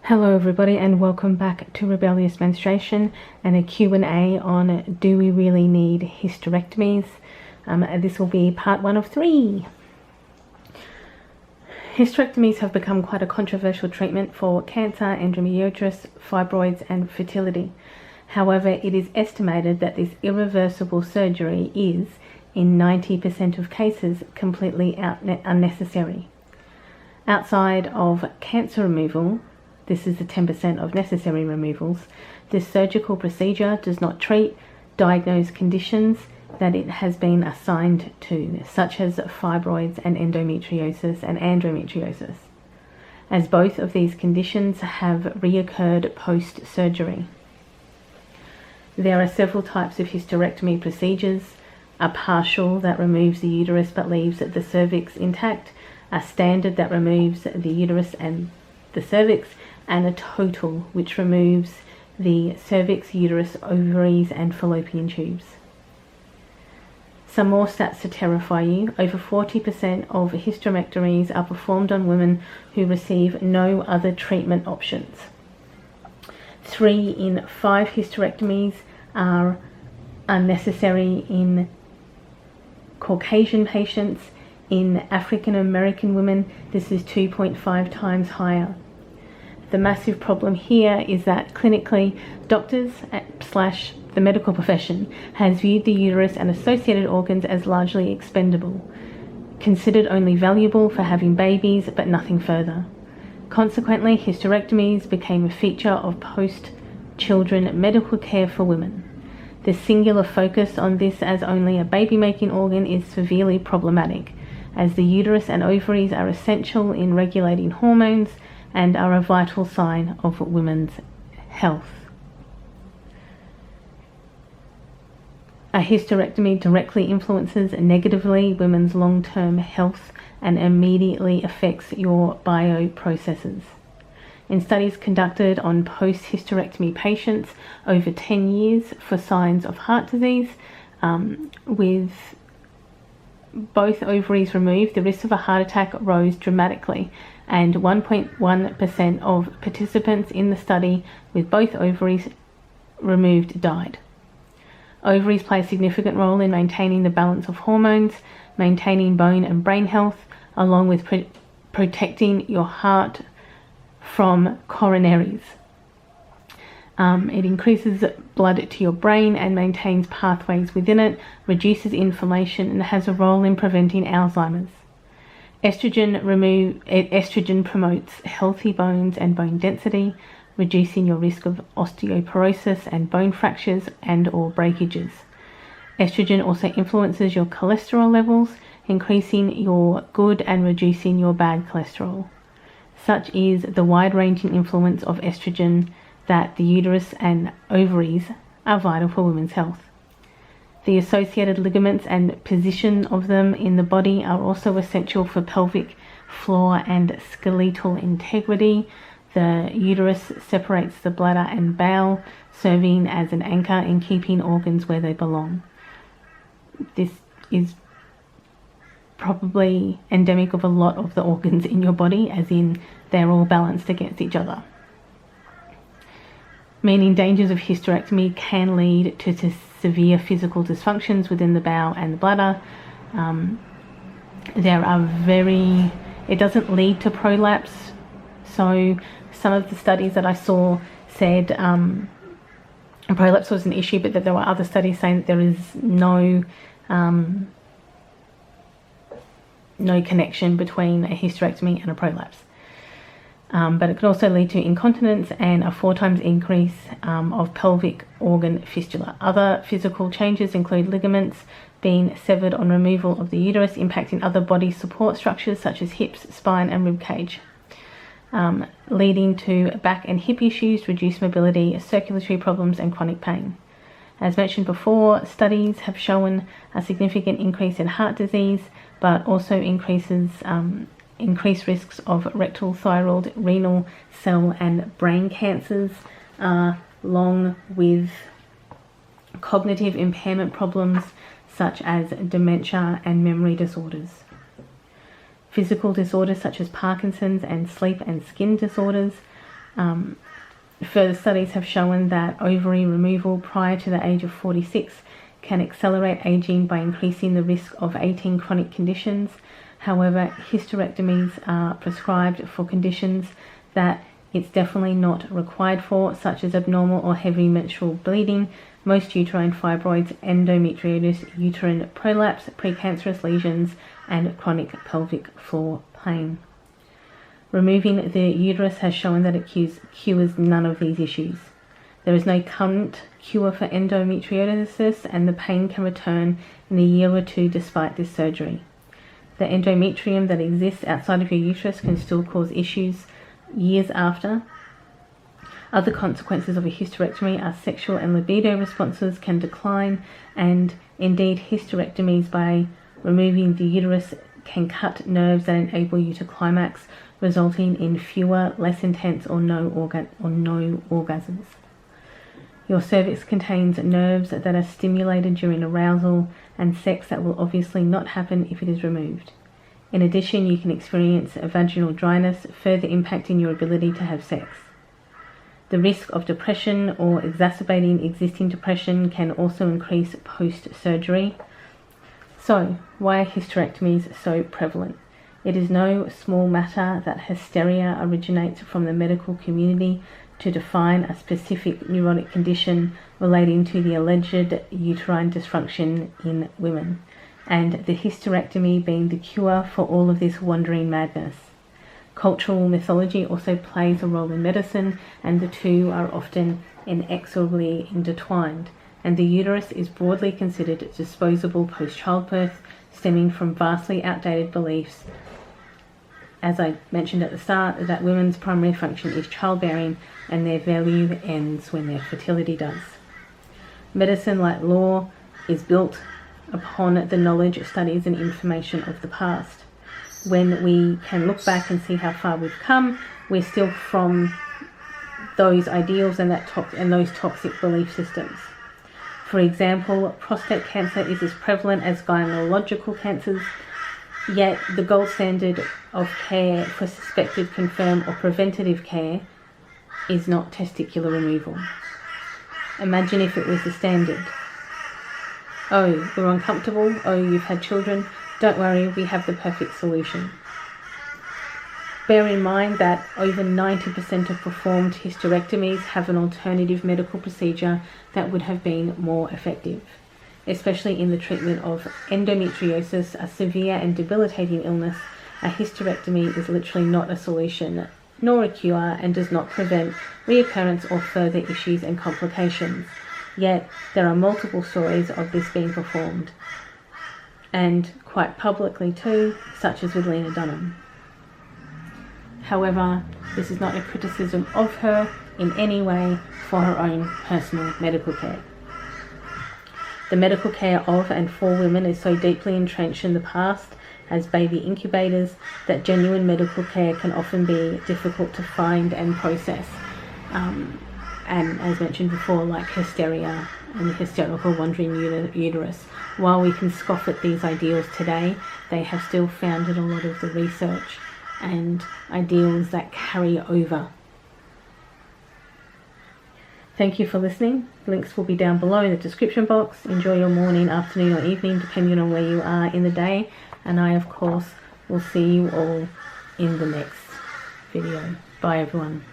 Hello everybody and welcome back to Rebellious Menstruation and a Q&A on do we really need hysterectomies. This will be part 1 of 3. Hysterectomies have become quite a controversial treatment for cancer, endometriosis, fibroids and fertility. However, it is estimated that this irreversible surgery is, in 90% of cases, completely unnecessary. Outside of cancer removal, this is the 10% of necessary removals, this surgical procedure does not treat, diagnose conditions that it has been assigned to, such as fibroids and endometriosis and andrometriosis, as both of these conditions have reoccurred post-surgery. There are several types of hysterectomy procedures: a partial that removes the uterus but leaves the cervix intact, a standard that removes the uterus and the cervix, and a total which removes the cervix, uterus, ovaries and fallopian tubes. Some more stats to terrify you. Over 40% of hysterectomies are performed on women who receive no other treatment options. 3 in 5 hysterectomies are unnecessary in Caucasian patients. In African American women, this is 2.5 times higher. The massive problem here is that clinically, doctors / the medical profession has viewed the uterus and associated organs as largely expendable, considered only valuable for having babies but nothing further. Consequently, hysterectomies became a feature of post-children medical care for women. The singular focus on this as only a baby-making organ is severely problematic, as the uterus and ovaries are essential in regulating hormones and are a vital sign of women's health. A hysterectomy directly influences negatively women's long-term health and immediately affects your bioprocesses. In studies conducted on post-hysterectomy patients over 10 years for signs of heart disease, with both ovaries removed, the risk of a heart attack rose dramatically, and 1.1% of participants in the study with both ovaries removed died. Ovaries play a significant role in maintaining the balance of hormones, maintaining bone and brain health, along with protecting your heart from coronaries. It increases blood to your brain and maintains pathways within it, reduces inflammation, and has a role in preventing Alzheimer's. Estrogen promotes healthy bones and bone density, reducing your risk of osteoporosis and bone fractures and/or breakages. Estrogen also influences your cholesterol levels, increasing your good and reducing your bad cholesterol. Such is the wide-ranging influence of estrogen that the uterus and ovaries are vital for women's health. The associated ligaments and position of them in the body are also essential for pelvic floor and skeletal integrity. The uterus separates the bladder and bowel, serving as an anchor in keeping organs where they belong. This is probably endemic of a lot of the organs in your body, as in they're all balanced against each other. Meaning dangers of hysterectomy can lead to severe physical dysfunctions within the bowel and the bladder. It doesn't lead to prolapse. So some of the studies that I saw said prolapse was an issue, but that there were other studies saying that there is no connection between a hysterectomy and a prolapse. But it can also lead to incontinence and a 4 times increase of pelvic organ fistula. Other physical changes include ligaments being severed on removal of the uterus, impacting other body support structures such as hips, spine and rib cage, leading to back and hip issues, reduced mobility, circulatory problems and chronic pain. As mentioned before, studies have shown a significant increase in heart disease, but also increased risks of rectal, thyroid, renal, cell and brain cancers, along with cognitive impairment problems such as dementia and memory disorders. Physical disorders such as Parkinson's and sleep and skin disorders, Further studies have shown that ovary removal prior to the age of 46 can accelerate aging by increasing the risk of 18 chronic conditions. However, hysterectomies are prescribed for conditions that it's definitely not required for, such as abnormal or heavy menstrual bleeding, most uterine fibroids, endometriosis, uterine prolapse, precancerous lesions, and chronic pelvic floor pain. Removing the uterus has shown that it cures none of these issues. There is no current cure for endometriosis, and the pain can return in a year or two despite this surgery. The endometrium that exists outside of your uterus can still cause issues years after. Other consequences of a hysterectomy are sexual and libido responses can decline, and indeed hysterectomies by removing the uterus can cut nerves that enable you to climax, resulting in fewer, less intense or no orgasms. Your cervix contains nerves that are stimulated during arousal and sex that will obviously not happen if it is removed. In addition, you can experience vaginal dryness, further impacting your ability to have sex. The risk of depression or exacerbating existing depression can also increase post-surgery. So, why are hysterectomies so prevalent? It is no small matter that hysteria originates from the medical community to define a specific neurotic condition relating to the alleged uterine dysfunction in women, and the hysterectomy being the cure for all of this wandering madness. Cultural mythology also plays a role in medicine, and the two are often inexorably intertwined, and the uterus is broadly considered disposable post-childbirth, stemming from vastly outdated beliefs, as I mentioned at the start, that women's primary function is childbearing and their value ends when their fertility does. Medicine, like law, is built upon the knowledge, studies and information of the past. When we can look back and see how far we've come, we're still from those ideals and those toxic belief systems. For example, prostate cancer is as prevalent as gynecological cancers, yet the gold standard of care for suspected, confirmed or preventative care is not testicular removal. Imagine if it was the standard. Oh, you're uncomfortable? Oh, you've had children? Don't worry, we have the perfect solution. Bear in mind that over 90% of performed hysterectomies have an alternative medical procedure that would have been more effective, especially in the treatment of endometriosis, a severe and debilitating illness. A hysterectomy is literally not a solution, nor a cure, and does not prevent reoccurrence or further issues and complications. Yet, there are multiple stories of this being performed, and quite publicly too, such as with Lena Dunham. However, this is not a criticism of her in any way for her own personal medical care. The medical care of and for women is so deeply entrenched in the past as baby incubators that genuine medical care can often be difficult to find and process. And as mentioned before, like hysteria and the hysterical wandering uterus. While we can scoff at these ideals today, they have still founded a lot of the research and ideals that carry over. Thank you for listening. Links will be down below in the description box. Enjoy your morning, afternoon or evening, depending on where you are in the day. And I, of course, will see you all in the next video. Bye, everyone.